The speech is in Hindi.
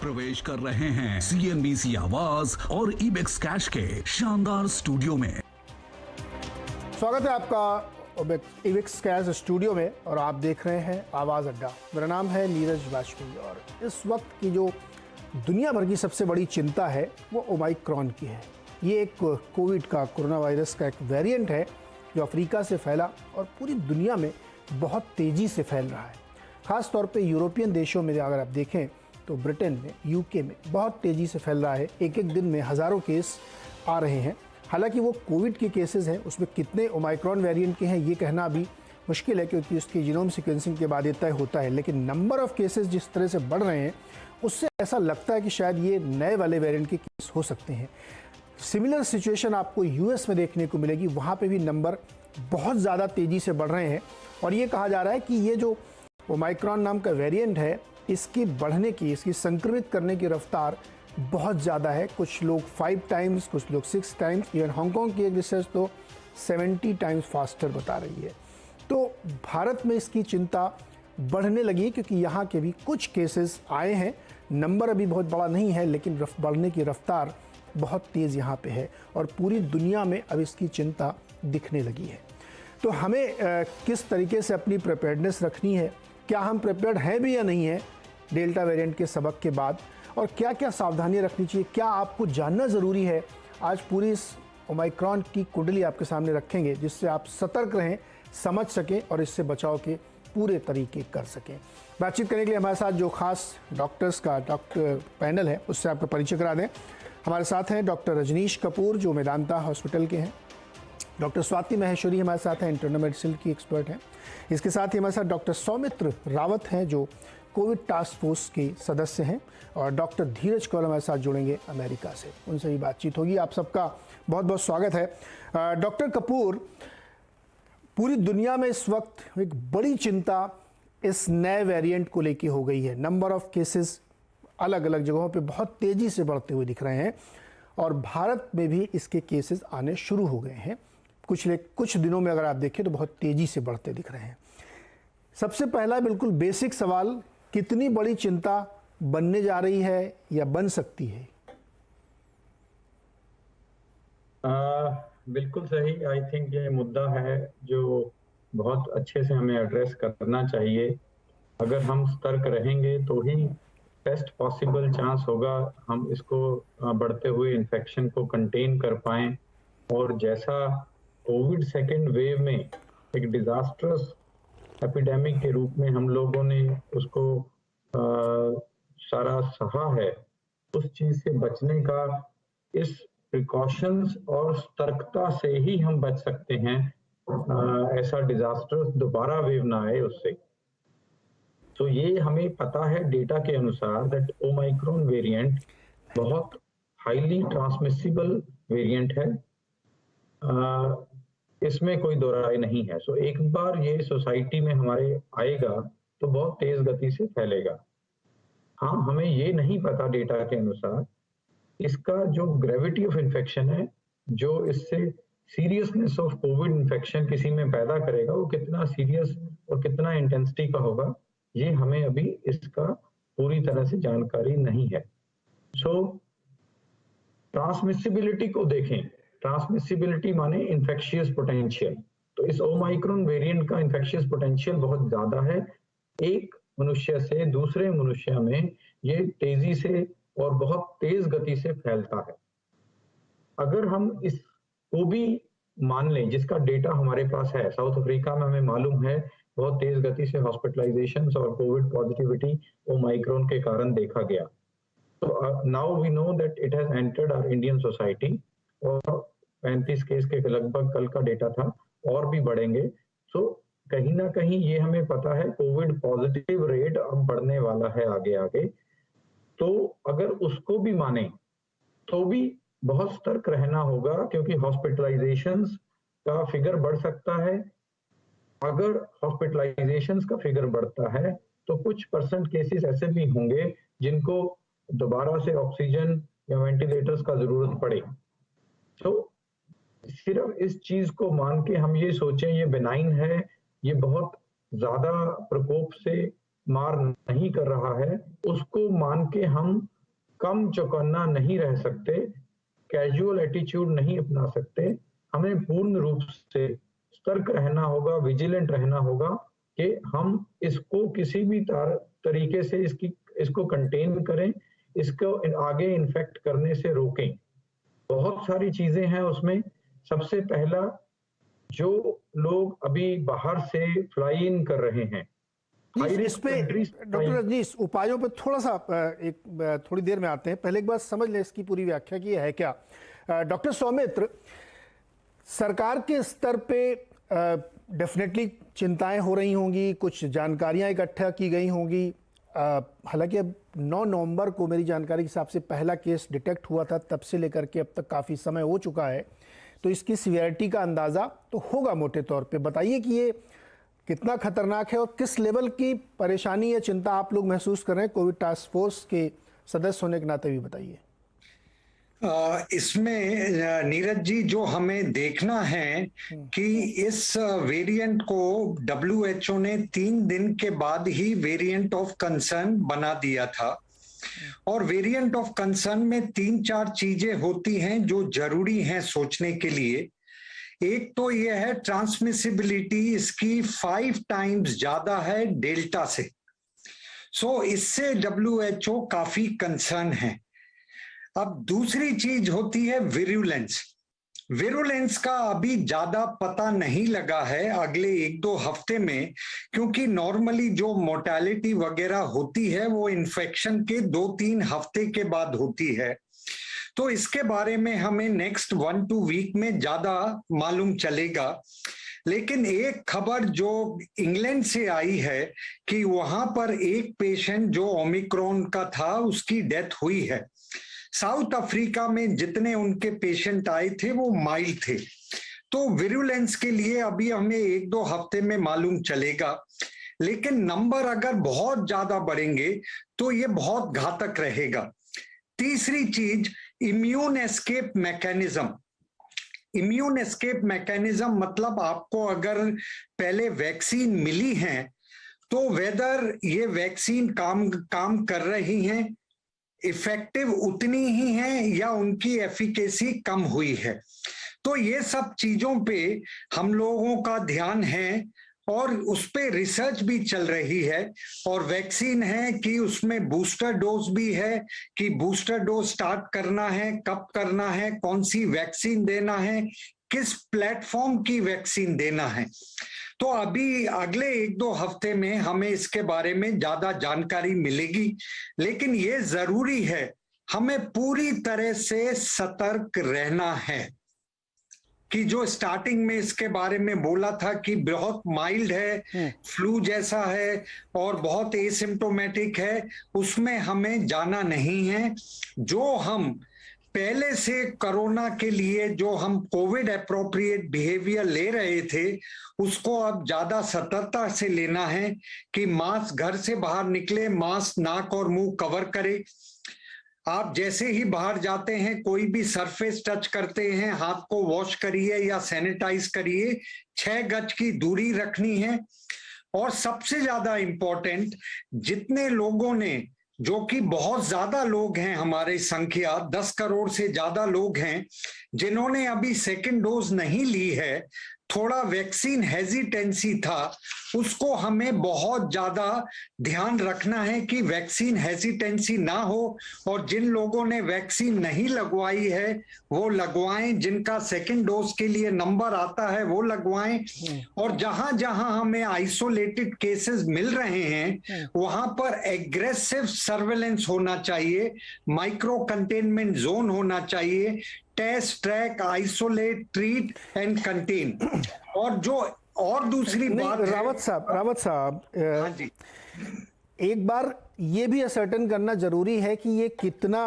प्रवेश कर रहे हैं CNBC आवाज और इबेक्स कैश के शानदार स्टूडियो में। स्वागत है आपका इबेक्स कैश स्टूडियो में और आप देख रहे हैं आवाज़ अड्डा। मेरा नाम है नीरज वाजपेयी और इस वक्त की जो दुनिया भर की सबसे बड़ी चिंता है वो ओमाइक्रॉन की है। ये एक कोविड का, कोरोना वायरस का एक वेरिएंट है जो अफ्रीका से फैला और पूरी दुनिया में बहुत तेज़ी से फैल रहा है। ख़ास तौर पे यूरोपियन देशों में अगर आप देखें तो ब्रिटेन में, यूके में बहुत तेज़ी से फैल रहा है। एक एक दिन में हज़ारों केस आ रहे हैं। हालांकि वो कोविड के केसेस हैं, उसमें कितने ओमाइक्रॉन वेरिएंट के हैं ये कहना अभी मुश्किल है क्योंकि उसकी जीनोम सीक्वेंसिंग के बाद ये तय होता है। लेकिन नंबर ऑफ़ केसेस जिस तरह से बढ़ रहे हैं उससे ऐसा लगता है कि शायद ये नए वाले वेरिएंट के केस हो सकते हैं। सिमिलर सिचुएशन आपको यूएस में देखने को मिलेगी। वहाँ पे भी नंबर बहुत ज़्यादा तेज़ी से बढ़ रहे हैं और ये कहा जा रहा है कि ये जो ओमाइक्रॉन नाम का वेरिएंट है इसकी बढ़ने की, इसकी संक्रमित करने की रफ्तार बहुत ज़्यादा है। कुछ लोग 5 टाइम्स, कुछ लोग 6 टाइम्स, इवन हांगकांग की एक रिसर्च तो 70 टाइम्स फास्टर बता रही है। तो भारत में इसकी चिंता बढ़ने लगी है क्योंकि यहाँ के भी कुछ केसेस आए हैं। नंबर अभी बहुत बड़ा नहीं है लेकिन बढ़ने की रफ्तार बहुत तेज़ यहाँ पे है और पूरी दुनिया में अब इसकी चिंता दिखने लगी है। तो हमें किस तरीके से अपनी प्रिपेयर्डनेस रखनी है, क्या हम प्रिपेयर्ड हैं भी या नहीं है डेल्टा वेरिएंट के सबक के बाद, और क्या क्या सावधानियां रखनी चाहिए, क्या आपको जानना ज़रूरी है, आज पूरी इस ओमाइक्रॉन की कुंडली आपके सामने रखेंगे जिससे आप सतर्क रहें, समझ सकें और इससे बचाव के पूरे तरीके कर सकें। बातचीत करने के लिए हमारे साथ जो खास डॉक्टर्स का डॉक्टर पैनल है उससे आपका परिचय करा दें। हमारे साथ हैं डॉक्टर रजनीश कपूर जो मेदांता हॉस्पिटल के हैं, डॉक्टर स्वाति महेश्वरी हमारे साथ हैं, इंटरनल मेडिसिन की एक्सपर्ट हैं। इसके साथ ही हमारे साथ डॉक्टर सौमित्र रावत हैं जो कोविड टास्क फोर्स के सदस्य हैं, और डॉक्टर धीरज कौर हमारे साथ जुड़ेंगे अमेरिका से, उनसे भी बातचीत होगी। आप सबका बहुत बहुत स्वागत है। डॉक्टर कपूर, पूरी दुनिया में इस वक्त एक बड़ी चिंता इस नए वेरिएंट को लेके हो गई है। नंबर ऑफ केसेस अलग अलग जगहों पे बहुत तेज़ी से बढ़ते हुए दिख रहे हैं और भारत में भी इसके केसेस आने शुरू हो गए हैं। कुछ दिनों में अगर आप देखें तो बहुत तेज़ी से बढ़ते दिख रहे हैं। सबसे पहला बिल्कुल बेसिक सवाल, कितनी बड़ी चिंता बनने जा रही है या बन सकती है? बिल्कुल सही। आई थिंक ये मुद्दा है जो बहुत अच्छे से हमें एड्रेस करना चाहिए। अगर हम सतर्क रहेंगे तो ही बेस्ट पॉसिबल चांस होगा हम इसको बढ़ते हुए इन्फेक्शन को कंटेन कर पाएं। और जैसा कोविड सेकेंड वेव में एक डिजास्टर्स एपिडेमिक के रूप में हम लोगों ने उसको सारा सहा है, उस चीज से बचने का इस प्रिकॉशंस और सतर्कता से ही हम बच सकते हैं। ऐसा डिजास्टर दोबारा वेव ना आए उससे। तो ये हमें पता है डेटा के अनुसार दैट ओमाइक्रॉन वेरिएंट बहुत हाईली ट्रांसमिसिबल वेरिएंट है। इसमें कोई दो राय नहीं है। सो एक बार ये सोसाइटी में हमारे आएगा तो बहुत तेज गति से फैलेगा। हाँ, हमें ये नहीं पता डेटा के अनुसार इसका जो ग्रेविटी ऑफ इन्फेक्शन है, जो इससे सीरियसनेस ऑफ कोविड इन्फेक्शन किसी में पैदा करेगा, वो कितना सीरियस और कितना इंटेंसिटी का होगा, ये हमें अभी इसका पूरी तरह से जानकारी नहीं है। सो ट्रांसमिसिबिलिटी को देखें। ट्रांसमिसिबिलिटी माने इन्फेक्शियस पोटेंशियल। तो इस ओमाइक्रॉन वेरिएंट का इन्फेक्शियस पोटेंशियल बहुत ज्यादा है। एक मनुष्य से दूसरे मनुष्य में ये तेजी से और बहुत तेज गति से फैलता है। अगर हम इसको भी मान लें, जिसका डेटा हमारे पास है, साउथ अफ्रीका में हमें मालूम है बहुत तेज गति से हॉस्पिटलाइजेशंस और कोविड पॉजिटिविटी ओमाइक्रॉन के कारण देखा गया। तो now we know that it has entered our Indian society और 35 केस के लगभग कल का डेटा था, और भी बढ़ेंगे। सो कहीं ना कहीं ये हमें पता है कोविड पॉजिटिव रेट अब बढ़ने वाला है आगे आगे। तो अगर उसको भी माने तो भी बहुत सतर्क रहना होगा क्योंकि हॉस्पिटलाइजेशंस का फिगर बढ़ सकता है। अगर हॉस्पिटलाइजेशंस का फिगर बढ़ता है तो कुछ परसेंट केसेस ऐसे भी होंगे जिनको दोबारा से ऑक्सीजन या वेंटिलेटर्स का जरूरत पड़े। तो सिर्फ इस चीज को मान के हम ये सोचें ये बेनाइन है, ये बहुत ज्यादा प्रकोप से मार नहीं कर रहा है, उसको मान के हम कम चौकन्ना नहीं रह सकते, कैजुअल एटीट्यूड नहीं अपना सकते। हमें पूर्ण रूप से सतर्क रहना होगा, विजिलेंट रहना होगा कि हम इसको किसी भी तरीके से इसको कंटेन करें, इसको आगे इन्फेक्ट करने से रोकें। बहुत सारी चीजें हैं उसमें। सबसे पहला, जो लोग अभी बाहर से फ्लाई इन कर रहे हैं, इस पे डॉक्टर रजनीश उपायों पे थोड़ा सा थोड़ी देर में आते हैं। पहले एक बार समझ लें इसकी पूरी व्याख्या की है क्या। डॉक्टर सौमित्र, सरकार के स्तर पे डेफिनेटली चिंताएं हो रही होंगी, कुछ जानकारियां इकट्ठा की गई होंगी। हालांकि अब 9 नवंबर को मेरी जानकारी के हिसाब से पहला केस डिटेक्ट हुआ था, तब से लेकर के अब तक काफ़ी समय हो चुका है, तो इसकी सीवियरिटी का अंदाज़ा तो होगा मोटे तौर पे। बताइए कि ये कितना खतरनाक है और किस लेवल की परेशानी या चिंता आप लोग महसूस कर रहे हैं कोविड टास्क फोर्स के सदस्य होने के नाते भी बताइए। इसमें नीरज जी, जो हमें देखना है कि इस वेरिएंट को WHO ने 3 दिन के बाद ही वेरिएंट ऑफ कंसर्न बना दिया था, और वेरिएंट ऑफ कंसर्न में 3-4 चीजें होती हैं जो जरूरी हैं सोचने के लिए। एक तो यह है ट्रांसमिसिबिलिटी इसकी 5 टाइम्स ज्यादा है डेल्टा से, सो इससे WHO काफी कंसर्न है। अब दूसरी चीज होती है विरुलेंस। विरुलेंस का अभी ज्यादा पता नहीं लगा है अगले 1-2 हफ्ते में, क्योंकि नॉर्मली जो मोर्टेलिटी वगैरह होती है वो इन्फेक्शन के 2-3 हफ्ते के बाद होती है। तो इसके बारे में हमें नेक्स्ट 1-2 वीक में ज्यादा मालूम चलेगा। लेकिन एक खबर जो इंग्लैंड से आई है कि वहां पर एक पेशेंट जो ओमिक्रॉन का था उसकी डेथ हुई है। साउथ अफ्रीका में जितने उनके पेशेंट आए थे वो माइल्ड थे। तो विरुलेंस के लिए अभी हमें 1-2 हफ्ते में मालूम चलेगा, लेकिन नंबर अगर बहुत ज्यादा बढ़ेंगे तो ये बहुत घातक रहेगा। तीसरी चीज, immune escape mechanism. Immune escape mechanism मतलब आपको अगर पहले वैक्सीन मिली है तो वेदर ये वैक्सीन काम कर रही हैं, इफेक्टिव उतनी ही है या उनकी एफिकेसी कम हुई है। तो ये सब चीजों पे हम लोगों का ध्यान है और उस पे रिसर्च भी चल रही है। और वैक्सीन है कि उसमें बूस्टर डोज भी है कि बूस्टर डोज स्टार्ट करना है, कब करना है, कौन सी वैक्सीन देना है, किस प्लेटफॉर्म की वैक्सीन देना है। तो अभी अगले 1-2 हफ्ते में हमें इसके बारे में ज्यादा जानकारी मिलेगी, लेकिन ये जरूरी है हमें पूरी तरह से सतर्क रहना है कि जो स्टार्टिंग में इसके बारे में बोला था कि बहुत माइल्ड है, फ्लू जैसा है और बहुत एसिम्प्टोमेटिक है, उसमें हमें जाना नहीं है। जो हम पहले से कोरोना के लिए जो हम कोविड एप्रोप्रिएट बिहेवियर ले रहे थे उसको अब ज्यादा सतर्कता से लेना है कि मास्क, घर से बाहर निकले मास्क नाक और मुंह कवर करे। आप जैसे ही बाहर जाते हैं कोई भी सरफेस टच करते हैं हाथ को वॉश करिए या सैनिटाइज करिए, 6 गज की दूरी रखनी है। और सबसे ज्यादा इंपॉर्टेंट, जितने लोगों ने, जो कि बहुत ज्यादा लोग हैं, हमारी संख्या 10 करोड़ से ज्यादा लोग हैं जिन्होंने अभी सेकंड डोज नहीं ली है, थोड़ा वैक्सीन हेजिटेंसी था, उसको हमें बहुत ज्यादा ध्यान रखना है कि वैक्सीन हेजिटेंसी ना हो। और जिन लोगों ने वैक्सीन नहीं लगवाई है वो लगवाएं, जिनका सेकंड डोज के लिए नंबर आता है वो लगवाएं। और जहां जहां हमें आइसोलेटेड केसेस मिल रहे हैं वहां पर एग्रेसिव सर्वेलेंस होना चाहिए, माइक्रो कंटेनमेंट जोन होना चाहिए, test, track, isolate, treat and contain. और जो और दूसरी बात, रावत साहब हाँ जी, एक बार ये भी असर्टन करना जरूरी है कि ये कितना